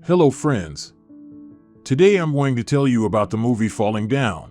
Hello friends. Today I'm going to tell you about the movie Falling Down.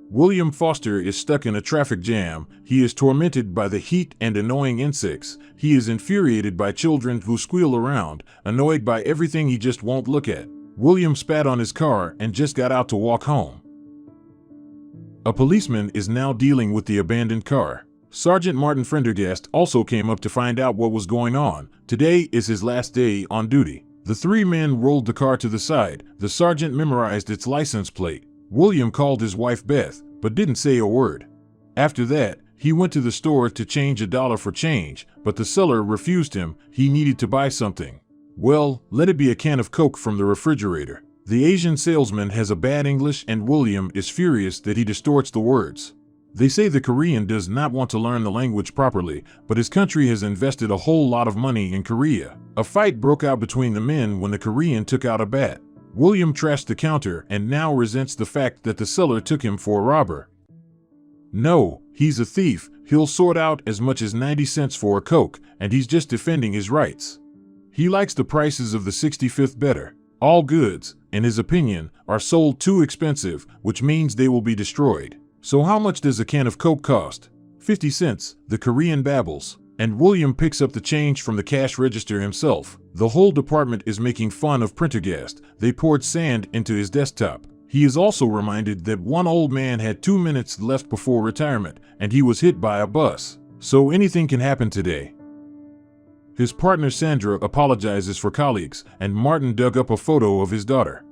William Foster is stuck in a traffic jam. He is tormented by the heat and annoying insects. He is infuriated by children who squeal around, annoyed by everything he just won't look at. William spat on his car and just got out to walk home. A policeman is now dealing with the abandoned car. Sergeant Martin Prendergast also came up to find out what was going on. Today is his last day on duty. The three men rolled the car to the side. The sergeant memorized its license plate. William called his wife Beth, but didn't say a word. After that, he went to the store to change $1 for change, but the seller refused him. He needed to buy something. Well, let it be a can of Coke from the refrigerator. The Asian salesman has a bad English and William is furious that he distorts the words. They say the Korean does not want to learn the language properly, but his country has invested a whole lot of money in Korea. A fight broke out between the men when the Korean took out a bat. William trashed the counter and now resents the fact that the seller took him for a robber. No, he's a thief. He'll sort out as much as 90 cents for a Coke, and he's just defending his rights. He likes the prices of the 65th better. All goods, in his opinion, are sold too expensive, which means they will be destroyed. So how much does a can of Coke cost? 50 cents, the Korean babbles, and William picks up the change from the cash register himself. The whole department is making fun of Prendergast. They poured sand into his desktop. He is also reminded that one old man had 2 minutes left before retirement, and he was hit by a bus. So anything can happen today. His partner Sandra apologizes for colleagues, and Martin dug up a photo of his daughter.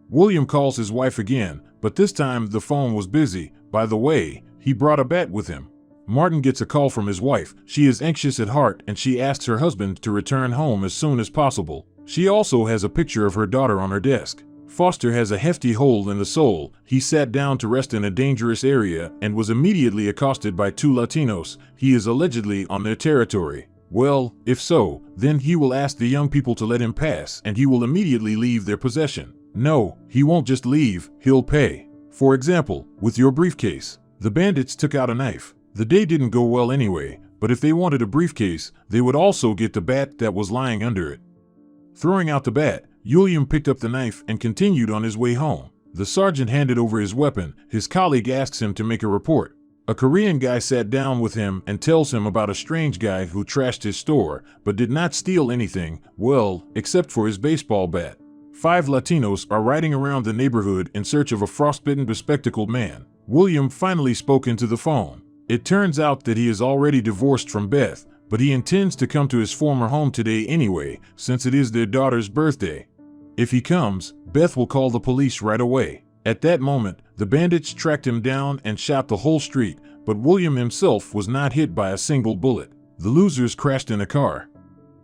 William calls his wife again, but this time the phone was busy. By the way, he brought a bat with him. Martin gets a call from his wife. She is anxious at heart and she asks her husband to return home as soon as possible. She also has a picture of her daughter on her desk. Foster has a hefty hole in the sole. He sat down to rest in a dangerous area and was immediately accosted by two Latinos. He is allegedly on their territory. Well, if so, then he will ask the young people to let him pass and he will immediately leave their possession. No, he won't just leave, he'll pay. For example, with your briefcase. The bandits took out a knife. The day didn't go well anyway, but if they wanted a briefcase, they would also get the bat that was lying under it. Throwing out the bat, William picked up the knife and continued on his way home. The sergeant handed over his weapon. His colleague asks him to make a report. A Korean guy sat down with him and tells him about a strange guy who trashed his store, but did not steal anything, well, except for his baseball bat. 5 Latinos are riding around the neighborhood in search of a frostbitten, bespectacled man. William finally spoke into the phone. It turns out that he is already divorced from Beth, but he intends to come to his former home today anyway, since it is their daughter's birthday. If he comes, Beth will call the police right away. At that moment, the bandits tracked him down and shot the whole street, but William himself was not hit by a single bullet. The losers crashed in a car.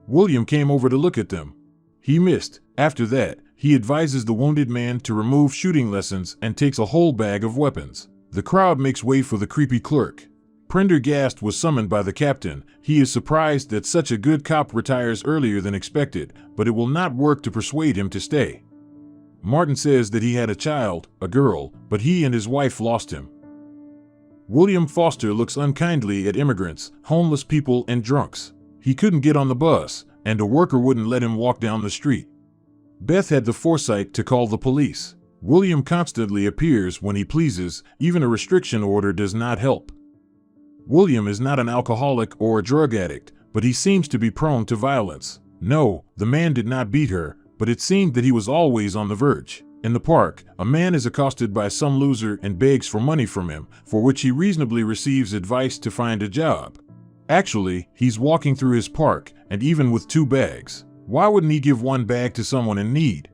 William came over to look at them. He missed. After that, he advises the wounded man to remove shooting lessons and takes a whole bag of weapons. The crowd makes way for the creepy clerk. Prendergast was summoned by the captain. He is surprised that such a good cop retires earlier than expected, but it will not work to persuade him to stay. Martin says that he had a child, a girl, but he and his wife lost him. William Foster looks unkindly at immigrants, homeless people, and drunks. He couldn't get on the bus, and a worker wouldn't let him walk down the street. Beth had the foresight to call the police. William constantly appears when he pleases. Even a restriction order does not help. William is not an alcoholic or a drug addict, but he seems to be prone to violence. No, the man did not beat her, but it seemed that he was always on the verge. In the park, a man is accosted by some loser and begs for money from him, for which he reasonably receives advice to find a job. Actually, he's walking through his park, and even with 2 bags. Why wouldn't he give 1 bag to someone in need?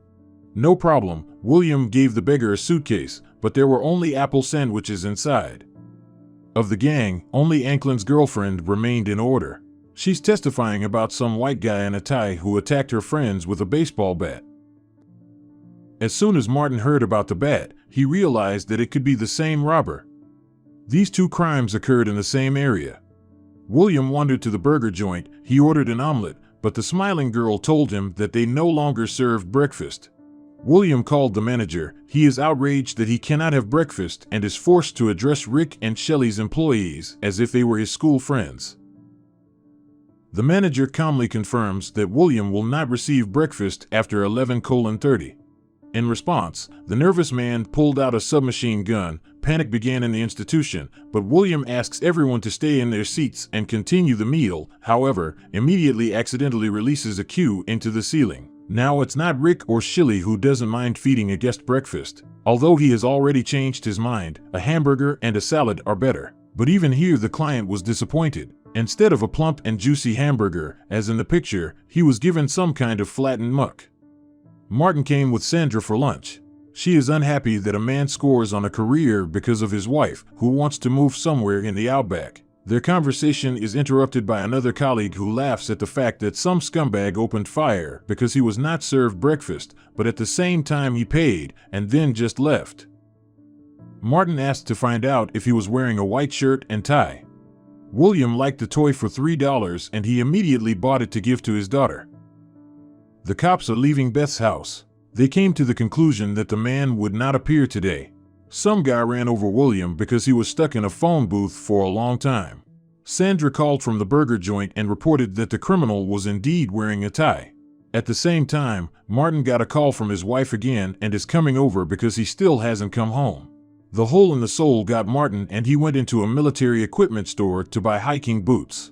No problem, William gave the beggar a suitcase, but there were only apple sandwiches inside. Of the gang, only Anklin's girlfriend remained in order. She's testifying about some white guy in a tie who attacked her friends with a baseball bat. As soon as Martin heard about the bat, he realized that it could be the same robber. These 2 crimes occurred in the same area. William wandered to the burger joint. He ordered an omelet, but the smiling girl told him that they no longer served breakfast. William called the manager. He is outraged that he cannot have breakfast and is forced to address Rick and Shelley's employees as if they were his school friends. The manager calmly confirms that William will not receive breakfast after 11:30. In response, the nervous man pulled out a submachine gun. Panic began in the institution, but William asks everyone to stay in their seats and continue the meal, however, immediately accidentally releases a cue into the ceiling. Now it's not Rick or Shilly who doesn't mind feeding a guest breakfast. Although he has already changed his mind, a hamburger and a salad are better. But even here the client was disappointed. Instead of a plump and juicy hamburger, as in the picture, he was given some kind of flattened muck. Martin came with Sandra for lunch. She is unhappy that a man scores on a career because of his wife, who wants to move somewhere in the outback. Their conversation is interrupted by another colleague who laughs at the fact that some scumbag opened fire because he was not served breakfast, but at the same time he paid, and then just left. Martin asked to find out if he was wearing a white shirt and tie. William liked the toy for $3 and he immediately bought it to give to his daughter. The cops are leaving Beth's house. They came to the conclusion that the man would not appear today. Some guy ran over William because he was stuck in a phone booth for a long time. Sandra called from the burger joint and reported that the criminal was indeed wearing a tie. At the same time, Martin got a call from his wife again and is coming over because he still hasn't come home. The hole in the soul got Martin and he went into a military equipment store to buy hiking boots.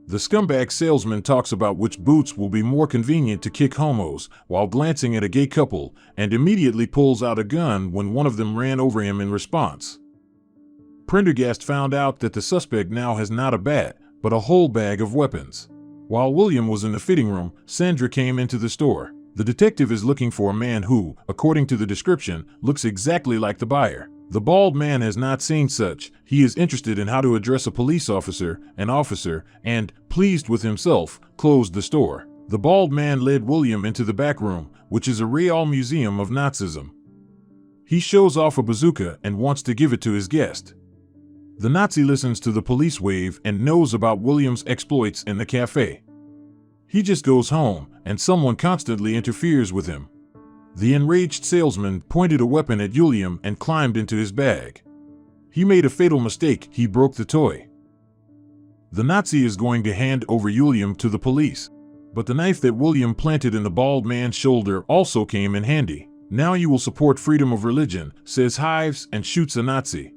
The scumbag salesman talks about which boots will be more convenient to kick homos while glancing at a gay couple, and immediately pulls out a gun when one of them ran over him in response. Prendergast found out that the suspect now has not a bat, but a whole bag of weapons. While William was in the fitting room, Sandra came into the store. The detective is looking for a man who, according to the description, looks exactly like the buyer. The bald man has not seen such. He is interested in how to address a police officer, and, pleased with himself, closed the store. The bald man led William into the back room, which is a real museum of Nazism. He shows off a bazooka and wants to give it to his guest. The Nazi listens to the police wave and knows about William's exploits in the cafe. He just goes home, and someone constantly interferes with him. The enraged salesman pointed a weapon at William and climbed into his bag. He made a fatal mistake. He broke the toy. The Nazi is going to hand over William to the police, but the knife that William planted in the bald man's shoulder also came in handy. Now you will support freedom of religion, says Hives, and shoots a Nazi.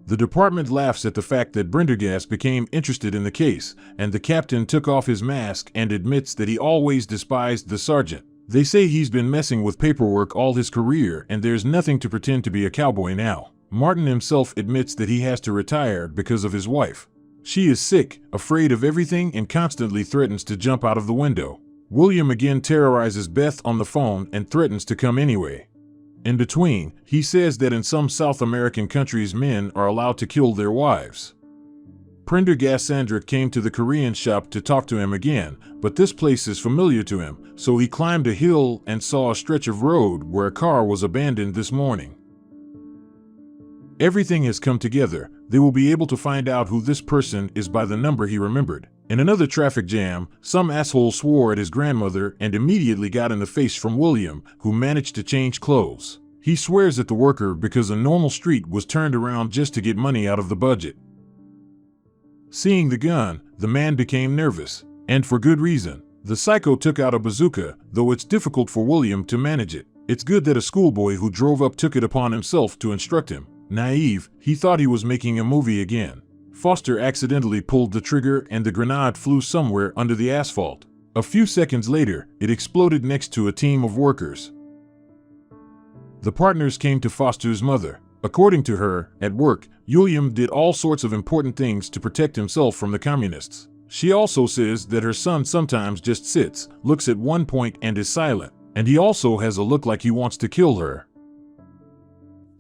The department laughs at the fact that Prendergast became interested in the case, and the captain took off his mask and admits that he always despised the sergeant. They say he's been messing with paperwork all his career and there's nothing to pretend to be a cowboy now. Martin himself admits that he has to retire because of his wife. She is sick, afraid of everything, and constantly threatens to jump out of the window. William again terrorizes Beth on the phone and threatens to come anyway. In between, he says that in some South American countries men are allowed to kill their wives. Prendergast Sandra came to the Korean shop to talk to him again, but this place is familiar to him, so he climbed a hill and saw a stretch of road where a car was abandoned this morning. Everything has come together. They will be able to find out who this person is by the number he remembered. In another traffic jam, some asshole swore at his grandmother and immediately got in the face from William, who managed to change clothes. He swears at the worker because a normal street was turned around just to get money out of the budget. Seeing the gun, the man became nervous, and for good reason. The psycho took out a bazooka, though it's difficult for William to manage it. It's good that a schoolboy who drove up took it upon himself to instruct him. Naive, he thought he was making a movie again. Foster accidentally pulled the trigger and the grenade flew somewhere under the asphalt. A few seconds later, it exploded next to a team of workers. The partners came to Foster's mother. According to her, at work, William did all sorts of important things to protect himself from the communists. She also says that her son sometimes just sits, looks at one point and is silent, and he also has a look like he wants to kill her.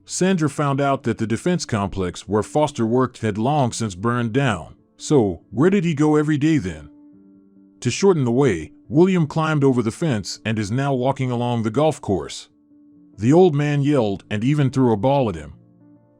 Sandra found out that the defense complex where Foster worked had long since burned down. So, where did he go every day then? To shorten the way, William climbed over the fence and is now walking along the golf course. The old man yelled and even threw a ball at him.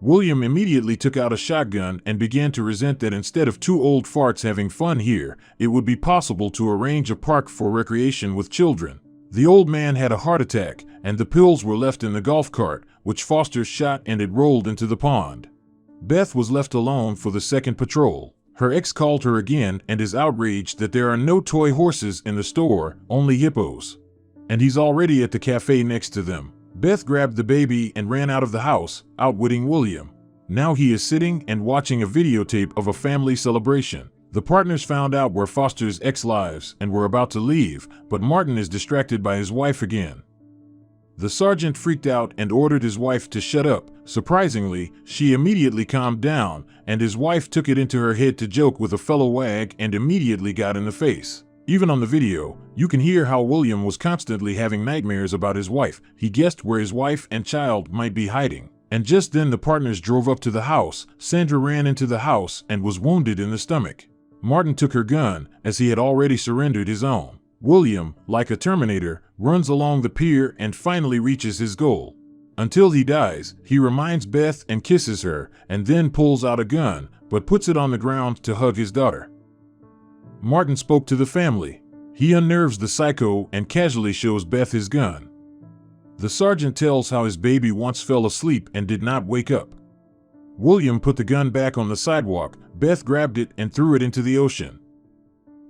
William immediately took out a shotgun and began to resent that instead of two old farts having fun here, it would be possible to arrange a park for recreation with children. The old man had a heart attack, and the pills were left in the golf cart, which Foster shot and it rolled into the pond. Beth was left alone for the second patrol. Her ex called her again and is outraged that there are no toy horses in the store, only hippos. And he's already at the cafe next to them. Beth grabbed the baby and ran out of the house, outwitting William. Now he is sitting and watching a videotape of a family celebration. The partners found out where Foster's ex lives and were about to leave, but Martin is distracted by his wife again. The sergeant freaked out and ordered his wife to shut up. Surprisingly, she immediately calmed down, and his wife took it into her head to joke with a fellow wag and immediately got in the face. Even on the video, you can hear how William was constantly having nightmares about his wife. He guessed where his wife and child might be hiding. And just then the partners drove up to the house. Sandra ran into the house and was wounded in the stomach. Martin took her gun, as he had already surrendered his own. William, like a Terminator, runs along the pier and finally reaches his goal. Until he dies, he reminds Beth and kisses her, and then pulls out a gun, but puts it on the ground to hug his daughter. Martin spoke to the family. He unnerves the psycho and casually shows Beth his gun. The sergeant tells how his baby once fell asleep and did not wake up. William put the gun back on the sidewalk. Beth grabbed it and threw it into the ocean.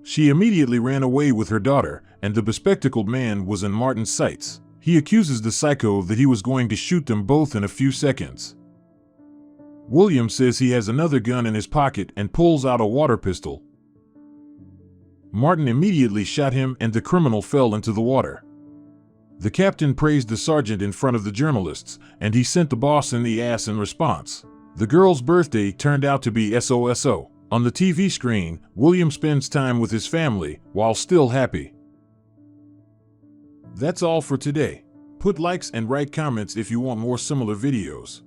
She immediately ran away with her daughter, and the bespectacled man was in Martin's sights. He accuses the psycho that he was going to shoot them both in a few seconds. William says he has another gun in his pocket and pulls out a water pistol. Martin immediately shot him and the criminal fell into the water. The captain praised the sergeant in front of the journalists, and he sent the boss in the ass in response. The girl's birthday turned out to be SOSO. On the TV screen, William spends time with his family while still happy. That's all for today. Put likes and write comments if you want more similar videos.